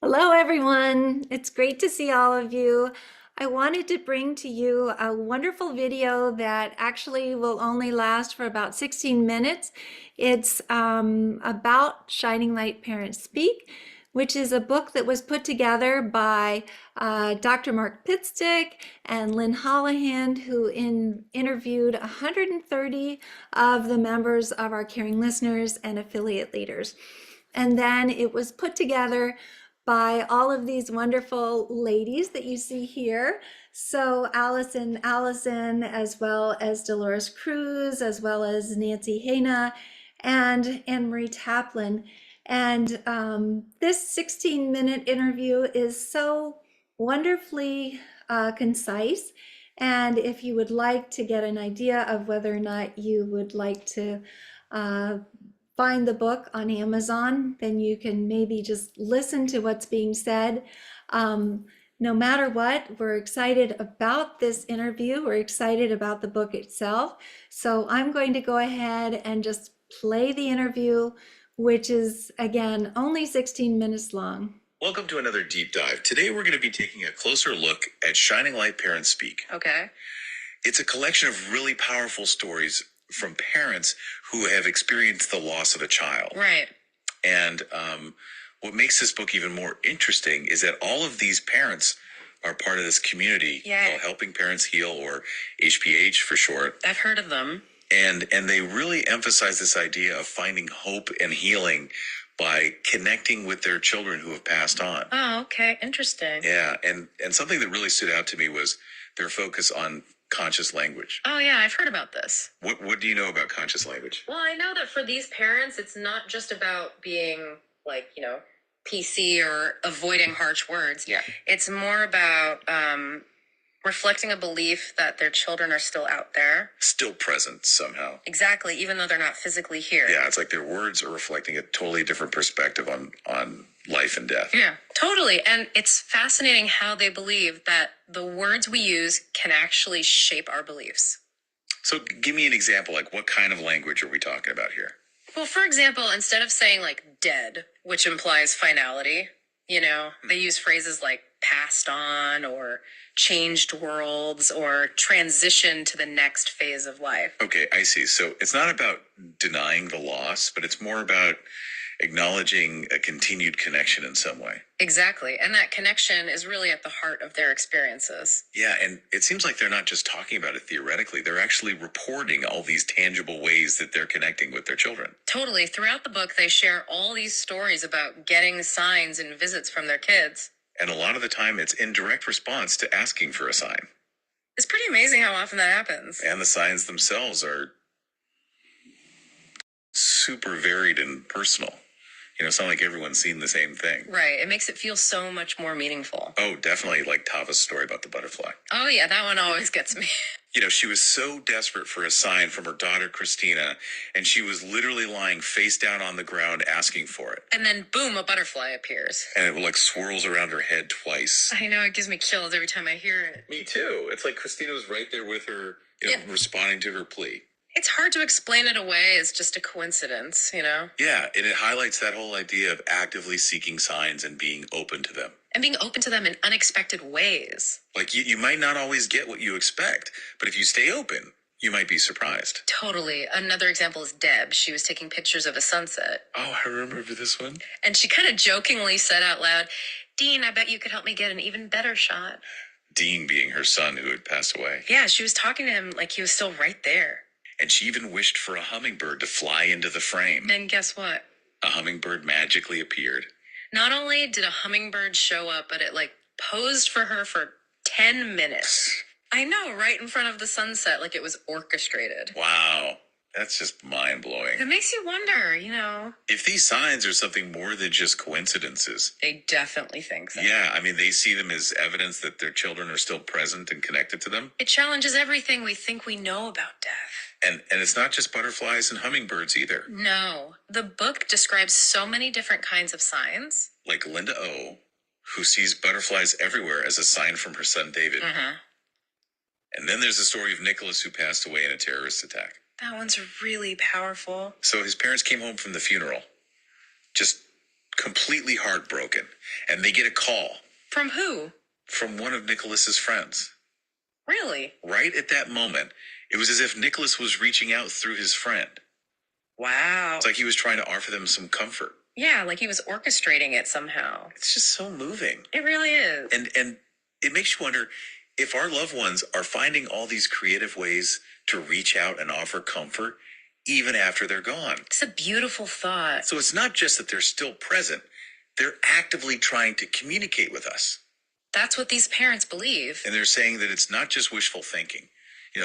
Hello, everyone. It's great to see all of you. I wanted to bring to you a wonderful video that actually will only last for about 16 minutes. It's about Shining Light Parents Speak, which is a book that was put together by Dr. Mark Pitstick and Lynn Hollihan, who interviewed 130 of the members of our caring listeners and affiliate leaders. And then it was put together by all of these wonderful ladies that you see here. So Allison, as well as Dolores Cruz, as well as Nancy Hana and Anne Marie Taplin. And this 16-minute interview is so wonderfully concise. And if you would like to get an idea of whether or not you would like to find the book on Amazon, then you can maybe just listen to what's being said. No matter what, we're excited about this interview. We're excited about the book itself. So I'm going to go ahead and just play the interview, which is, again, only 16 minutes long. Welcome to another deep dive. Today we're going to be taking a closer look at Shining Light Parents Speak. Okay. It's a collection of really powerful stories from parents who have experienced the loss of a child. Right. And what makes this book even more interesting is that all of these parents are part of this community called Helping Parents Heal, or HPH for short. I've heard of them. And they really emphasize this idea of finding hope and healing by connecting with their children who have passed on. Oh, okay. Interesting. Yeah, and something that really stood out to me was their focus on conscious language. Oh, yeah, I've heard about this. What do you know about conscious language? Well, I know that for these parents, it's not just about being like, PC or avoiding harsh words. Yeah. It's more about reflecting a belief that their children are still out there. Still present somehow. Exactly, even though they're not physically here. Yeah, it's like their words are reflecting a totally different perspective on life and death. Yeah, totally. And it's fascinating how they believe that the words we use can actually shape our beliefs. So give me an example, like what kind of language are we talking about here? Well, for example, instead of saying like dead, which implies finality, they use phrases like passed on or changed worlds or transition to the next phase of life. Okay, I see. So it's not about denying the loss, but it's more about acknowledging a continued connection in some way. Exactly. And that connection is really at the heart of their experiences. Yeah, and it seems like they're not just talking about it theoretically. They're actually reporting all these tangible ways that they're connecting with their children. Totally. Throughout the book, they share all these stories about getting signs and visits from their kids. And a lot of the time, it's in direct response to asking for a sign. It's pretty amazing how often that happens. And the signs themselves are super varied and personal. It's not like everyone's seen the same thing. Right. It makes it feel so much more meaningful. Oh, definitely, like Tava's story about the butterfly. Oh, yeah, that one always gets me. She was so desperate for a sign from her daughter, Christina, and she was literally lying face down on the ground asking for it. And then, boom, a butterfly appears. And it swirls around her head twice. I know, it gives me chills every time I hear it. Me too. It's like Christina was right there with her, responding to her plea. It's hard to explain it away as just a coincidence, Yeah, and it highlights that whole idea of actively seeking signs and being open to them. And being open to them in unexpected ways. Like you might not always get what you expect, but if you stay open, you might be surprised. Totally. Another example is Deb. She was taking pictures of a sunset. Oh, I remember this one. And she kind of jokingly said out loud, "Dean, I bet you could help me get an even better shot." Dean being her son who had passed away. Yeah, she was talking to him like he was still right there. And she even wished for a hummingbird to fly into the frame. And guess what? A hummingbird magically appeared. Not only did a hummingbird show up, but it posed for her for 10 minutes. I know, right in front of the sunset, like it was orchestrated. Wow. That's just mind-blowing. It makes you wonder, If these signs are something more than just coincidences. They definitely think so. Yeah, they see them as evidence that their children are still present and connected to them. It challenges everything we think we know about death. And it's not just butterflies and hummingbirds either. No. The book describes so many different kinds of signs. Like Linda O, who sees butterflies everywhere as a sign from her son David. Mm-hmm. And then there's the story of Nicholas, who passed away in a terrorist attack. That one's really powerful. So his parents came home from the funeral, just completely heartbroken, and they get a call. From who? From one of Nicholas's friends. Really? Right at that moment, it was as if Nicholas was reaching out through his friend. Wow. It's like he was trying to offer them some comfort. Yeah, like he was orchestrating it somehow. It's just so moving. It really is. And it makes you wonder if our loved ones are finding all these creative ways to reach out and offer comfort even after they're gone. It's a beautiful thought. So it's not just that they're still present, they're actively trying to communicate with us. That's what these parents believe. And they're saying that it's not just wishful thinking.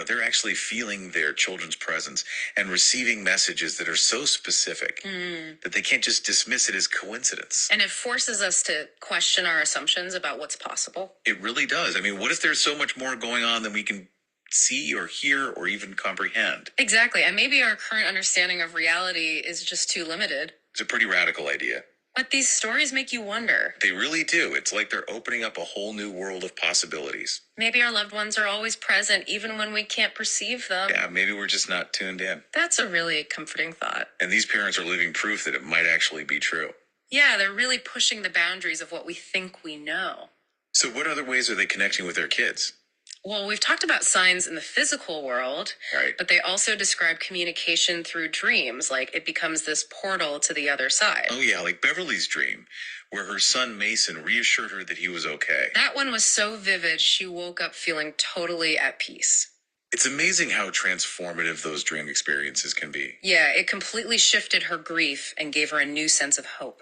They're actually feeling their children's presence and receiving messages that are so specific that they can't just dismiss it as coincidence. And it forces us to question our assumptions about what's possible. It really does. I mean, what if there's so much more going on than we can see or hear or even comprehend? Exactly. And maybe our current understanding of reality is just too limited. It's a pretty radical idea. But these stories make you wonder. They really do. It's like they're opening up a whole new world of possibilities. Maybe our loved ones are always present, even when we can't perceive them. Yeah, maybe we're just not tuned in. That's a really comforting thought. And these parents are living proof that it might actually be true. Yeah, they're really pushing the boundaries of what we think we know. So what other ways are they connecting with their kids? Well, we've talked about signs in the physical world, Right. but they also describe communication through dreams, like it becomes this portal to the other side. Oh yeah, like Beverly's dream, where her son Mason reassured her that he was okay. That one was so vivid, she woke up feeling totally at peace. It's amazing how transformative those dream experiences can be. Yeah, it completely shifted her grief and gave her a new sense of hope.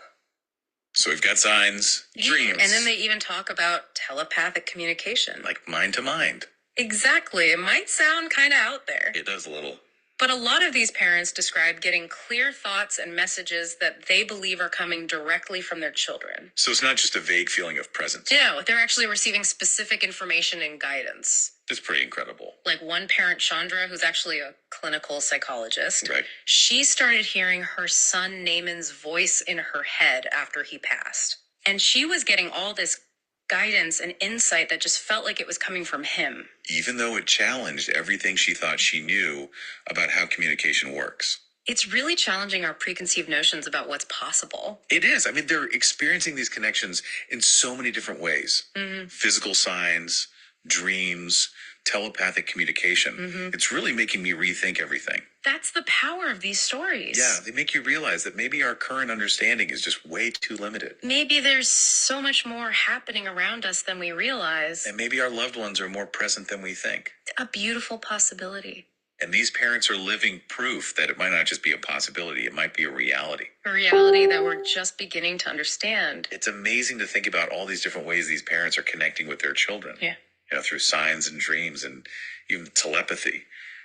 So we've got signs, dreams. And then they even talk about telepathic communication. Like mind to mind. Exactly. It might sound kind of out there. It does a little. But a lot of these parents describe getting clear thoughts and messages that they believe are coming directly from their children. So it's not just a vague feeling of presence. No, they're actually receiving specific information and guidance. It's pretty incredible. Like one parent, Chandra, who's actually a clinical psychologist, Right. she started hearing her son Naaman's voice in her head after he passed. And she was getting all this guidance and insight that just felt like it was coming from him. Even though it challenged everything she thought she knew about how communication works. It's really challenging our preconceived notions about what's possible. It is. I mean, they're experiencing these connections in so many different ways. Physical signs, dreams, telepathic communication. It's really making me rethink everything. That's the power of these stories. Yeah, they make you realize that maybe our current understanding is just way too limited. Maybe there's so much more happening around us than we realize. And maybe our loved ones are more present than we think. A beautiful possibility. And these parents are living proof that it might not just be a possibility, it might be a reality. A reality that we're just beginning to understand. It's amazing to think about all these different ways these parents are connecting with their children. Yeah. Through signs and dreams and even telepathy.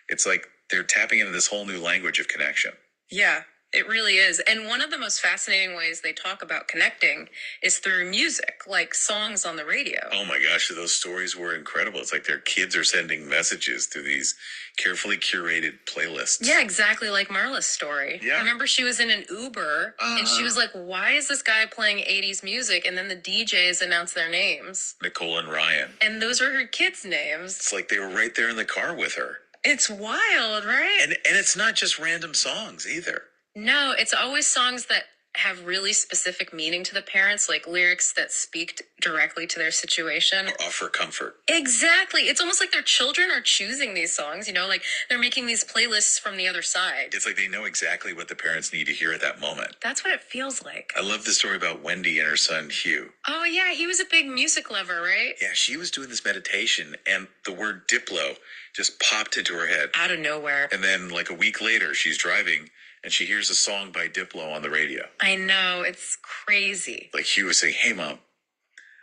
It's like they're tapping into this whole new language of connection. Yeah, it really is. And one of the most fascinating ways they talk about connecting is through music, like songs on the radio. Oh my gosh, those stories were incredible. It's like their kids are sending messages through these carefully curated playlists. Yeah, exactly like Marla's story. Yeah. I remember she was in an Uber and she was like, why is this guy playing 80s music? And then the DJs announced their names. Nicole and Ryan. And those were her kids' names. It's like they were right there in the car with her. It's wild, right? And it's not just random songs either. No, it's always songs that have really specific meaning to the parents, like lyrics that speak directly to their situation. Or offer comfort. Exactly. It's almost like their children are choosing these songs, like they're making these playlists from the other side. It's like they know exactly what the parents need to hear at that moment. That's what it feels like. I love the story about Wendy and her son Hugh. Oh, yeah, he was a big music lover, right? Yeah, she was doing this meditation and the word Diplo just popped into her head. Out of nowhere. And then like a week later, she's driving and she hears a song by Diplo on the radio. I know, it's crazy. Like Hugh was saying, hey mom,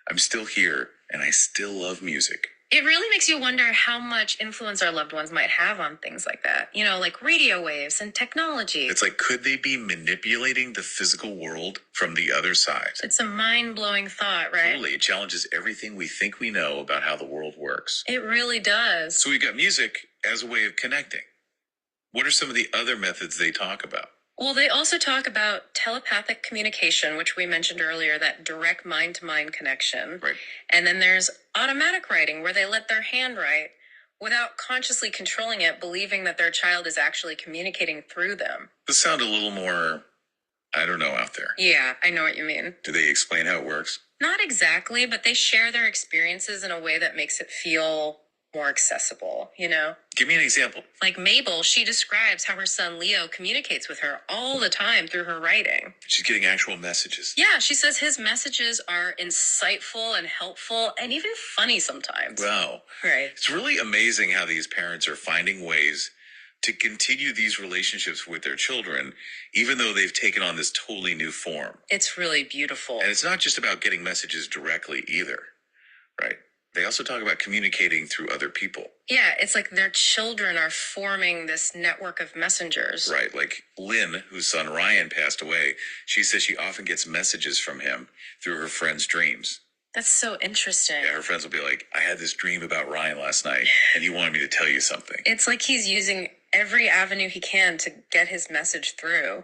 I'm still here and I still love music. It really makes you wonder how much influence our loved ones might have on things like that. Like radio waves and technology. It's like, could they be manipulating the physical world from the other side? It's a mind-blowing thought, right? Totally. It challenges everything we think we know about how the world works. It really does. So we got music as a way of connecting. What are some of the other methods they talk about? Well, they also talk about telepathic communication, which we mentioned earlier, that direct mind-to-mind connection. Right. And then there's automatic writing, where they let their hand write without consciously controlling it, believing that their child is actually communicating through them. This sounds a little more I don't know out there. Yeah, I know what you mean. Do they explain how it works? Not exactly, but they share their experiences in a way that makes it feel more accessible, you know? Give me an example. Like Mabel, she describes how her son Leo communicates with her all the time through her writing. She's getting actual messages. Yeah, she says his messages are insightful and helpful and even funny sometimes. Wow. Right. It's really amazing how these parents are finding ways to continue these relationships with their children, even though they've taken on this totally new form. It's really beautiful. And it's not just about getting messages directly either, right? They also talk about communicating through other people. Yeah, it's like their children are forming this network of messengers. Right, like Lynn, whose son Ryan passed away, she says she often gets messages from him through her friends' dreams. That's so interesting. Yeah, her friends will be like, I had this dream about Ryan last night, and he wanted me to tell you something. It's like he's using every avenue he can to get his message through.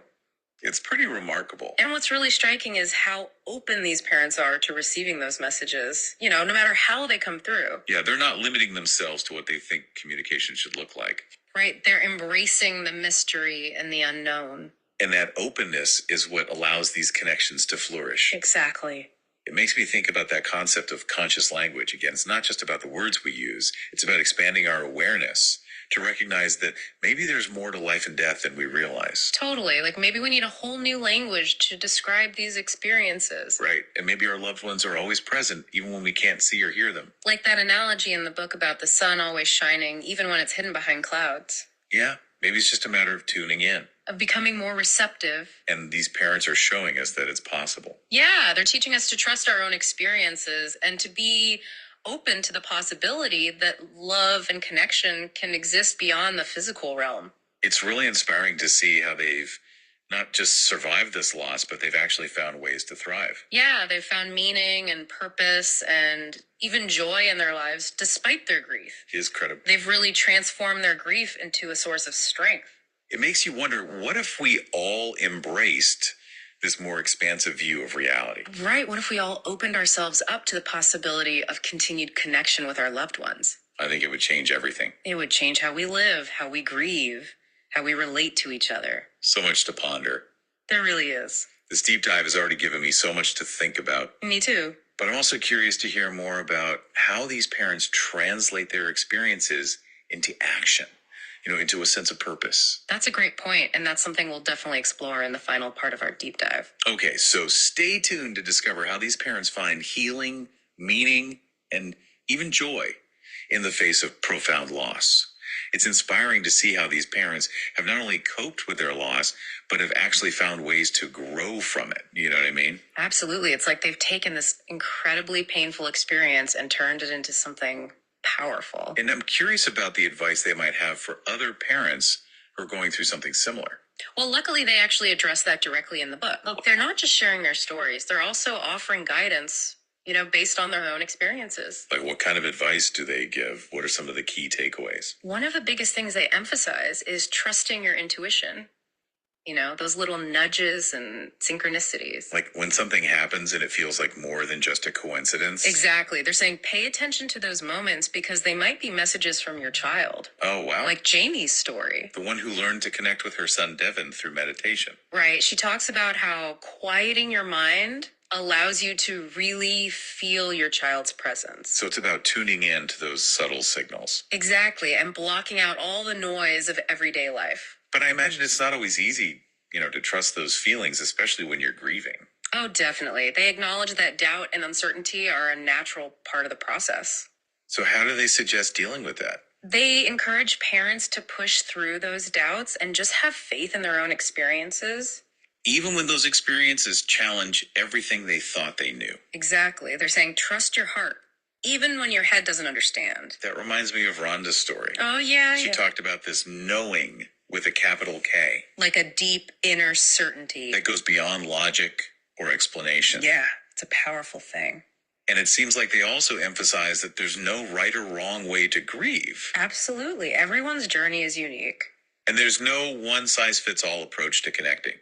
It's pretty remarkable. And what's really striking is how open these parents are to receiving those messages, you know, no matter how they come through. Yeah, they're not limiting themselves to what they think communication should look like. Right? They're embracing the mystery and the unknown. And that openness is what allows these connections to flourish. Exactly. It makes me think about that concept of conscious language. Again, it's not just about the words we use. It's about expanding our awareness to recognize that maybe there's more to life and death than we realize. Totally. Like maybe we need a whole new language to describe these experiences. Right. And maybe our loved ones are always present, even when we can't see or hear them. Like that analogy in the book about the sun always shining, even when it's hidden behind clouds. Yeah. Maybe it's just a matter of tuning in. Of becoming more receptive. And these parents are showing us that it's possible. Yeah, they're teaching us to trust our own experiences and to be open to the possibility that love and connection can exist beyond the physical realm. It's really inspiring to see how they've not just survived this loss, but they've actually found ways to thrive. Yeah, they've found meaning and purpose and even joy in their lives despite their grief. It's credible. They've really transformed their grief into a source of strength. It makes you wonder, what if we all embraced this more expansive view of reality? Right. What if we all opened ourselves up to the possibility of continued connection with our loved ones? I think it would change everything. It would change how we live, how we grieve, how we relate to each other. So much to ponder. There really is. This deep dive has already given me so much to think about. Me too. But I'm also curious to hear more about how these parents translate their experiences into action, into a sense of purpose. That's a great point, and that's something we'll definitely explore in the final part of our deep dive. Okay, so stay tuned to discover how these parents find healing, meaning, and even joy in the face of profound loss. It's inspiring to see how these parents have not only coped with their loss, but have actually found ways to grow from it. You know what I mean? Absolutely. It's like they've taken this incredibly painful experience and turned it into something powerful. And I'm curious about the advice they might have for other parents who are going through something similar. Well, luckily, they actually address that directly in the book. Look, they're not just sharing their stories, they're also offering guidance, based on their own experiences. Like, what kind of advice do they give? What are some of the key takeaways? One of the biggest things they emphasize is trusting your intuition. Those little nudges and synchronicities. Like when something happens and it feels like more than just a coincidence. Exactly. They're saying pay attention to those moments because they might be messages from your child. Oh, wow. Like Jamie's story. The one who learned to connect with her son Devin through meditation. Right. She talks about how quieting your mind allows you to really feel your child's presence. So it's about tuning in to those subtle signals. Exactly. And blocking out all the noise of everyday life. But I imagine it's not always easy, to trust those feelings, especially when you're grieving. Oh, definitely. They acknowledge that doubt and uncertainty are a natural part of the process. So how do they suggest dealing with that? They encourage parents to push through those doubts and just have faith in their own experiences. Even when those experiences challenge everything they thought they knew. Exactly. They're saying, trust your heart, even when your head doesn't understand. That reminds me of Rhonda's story. Oh, yeah. She talked about this knowing with a capital K. Like a deep inner certainty. That goes beyond logic or explanation. Yeah, it's a powerful thing. And it seems like they also emphasize that there's no right or wrong way to grieve. Absolutely. Everyone's journey is unique. And there's no one-size-fits-all approach to connecting.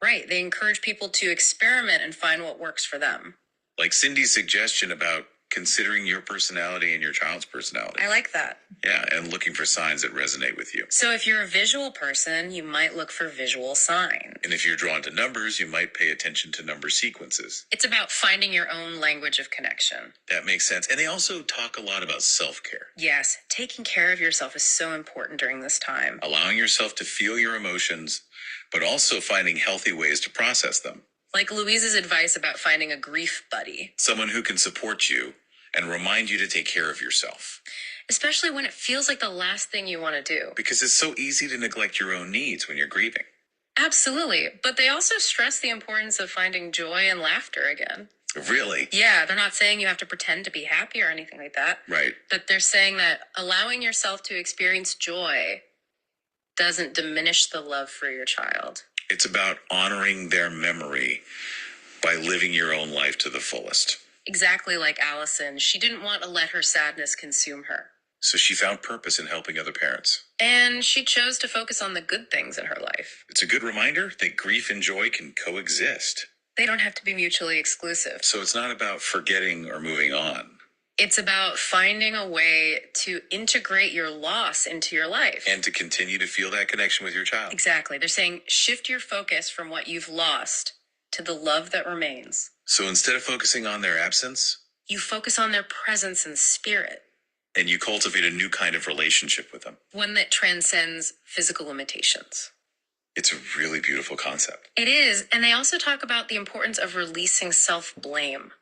Right. They encourage people to experiment and find what works for them. Like Cindy's suggestion about considering your personality and your child's personality. I like that. Yeah, and looking for signs that resonate with you. So if you're a visual person, you might look for visual signs. And if you're drawn to numbers, you might pay attention to number sequences. It's about finding your own language of connection. That makes sense. And they also talk a lot about self-care. Yes, taking care of yourself is so important during this time. Allowing yourself to feel your emotions, but also finding healthy ways to process them. Like Louise's advice about finding a grief buddy. Someone who can support you and remind you to take care of yourself. Especially when it feels like the last thing you want to do. Because it's so easy to neglect your own needs when you're grieving. Absolutely. But they also stress the importance of finding joy and laughter again. Really? Yeah, they're not saying you have to pretend to be happy or anything like that. Right. But they're saying that allowing yourself to experience joy doesn't diminish the love for your child. It's about honoring their memory by living your own life to the fullest. Exactly like Allison, she didn't want to let her sadness consume her. So she found purpose in helping other parents. And she chose to focus on the good things in her life. It's a good reminder that grief and joy can coexist. They don't have to be mutually exclusive. So it's not about forgetting or moving on. It's about finding a way to integrate your loss into your life. And to continue to feel that connection with your child. Exactly. They're saying shift your focus from what you've lost to the love that remains. So instead of focusing on their absence, You focus on their presence and spirit, and you cultivate a new kind of relationship with them. one that transcends physical limitations. It's a really beautiful concept. It is. And they also talk about the importance of releasing self-blame,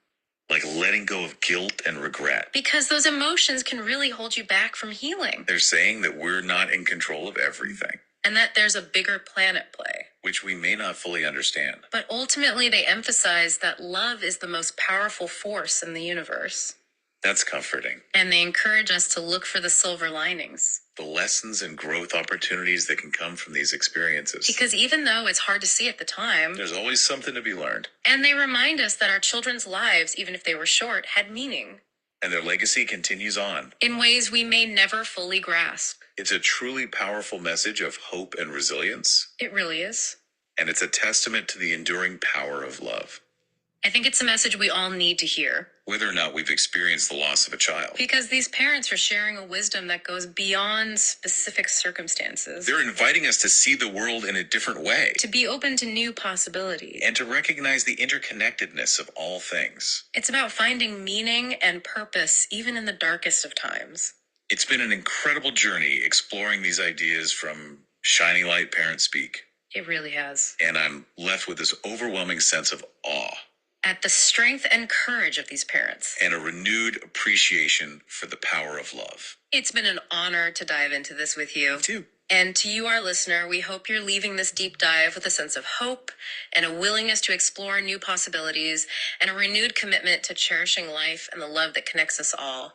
Like letting go of guilt and regret. because those emotions can really hold you back from healing, They're saying that we're not in control of everything, and that there's a bigger plan at play. which we may not fully understand. But ultimately, they emphasize that love is the most powerful force in the universe. That's comforting. And they encourage us to look for the silver linings. The lessons and growth opportunities that can come from these experiences. Because even though it's hard to see at the time, There's always something to be learned. and they remind us that our children's lives, even if they were short, had meaning And their legacy continues on. in ways we may never fully grasp. It's a truly powerful message of hope and resilience. It really is. And it's a testament to the enduring power of love. I think it's a message we all need to hear, Whether or not we've experienced the loss of a child. because these parents are sharing a wisdom that goes beyond specific circumstances, They're inviting us to see the world in a different way. to be open to new possibilities. And to recognize the interconnectedness of all things. It's about finding meaning and purpose even in the darkest of times. It's been an incredible journey exploring these ideas from Shining Light Parents Speak. It really has. And I'm left with this overwhelming sense of awe At the strength and courage of these parents. and a renewed appreciation for the power of love. It's been an honor to dive into this with you. Me too. And to you, our listener, we hope you're leaving this deep dive with a sense of hope and a willingness to explore new possibilities and a renewed commitment to cherishing life and the love that connects us all.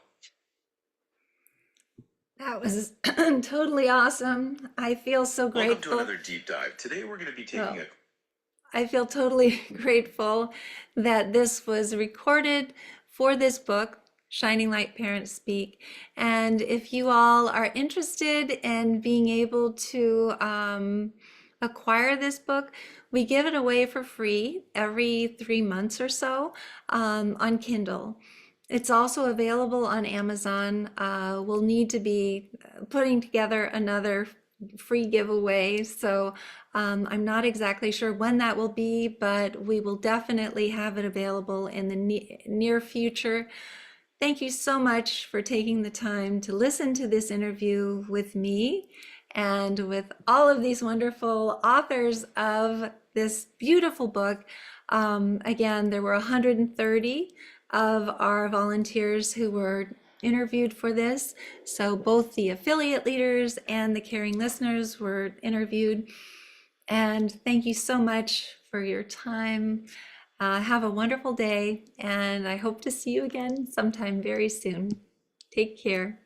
That was totally awesome. I feel so Welcome to grateful. another deep dive. Today we're going to be taking Oh. a I feel totally grateful that this was recorded for this book, Shining Light Parents Speak. And if you all are interested in being able to acquire this book, we give it away for free every 3 months or so on Kindle. It's also available on Amazon. We'll need to be putting together another free giveaway. So I'm not exactly sure when that will be, but we will definitely have it available in the near future. Thank you so much for taking the time to listen to this interview with me and with all of these wonderful authors of this beautiful book. Again, there were 130 of our volunteers who were interviewed for this. So both the affiliate leaders and the caring listeners were interviewed. And thank you so much for your time. Have a wonderful day, and I hope to see you again sometime very soon. Take care.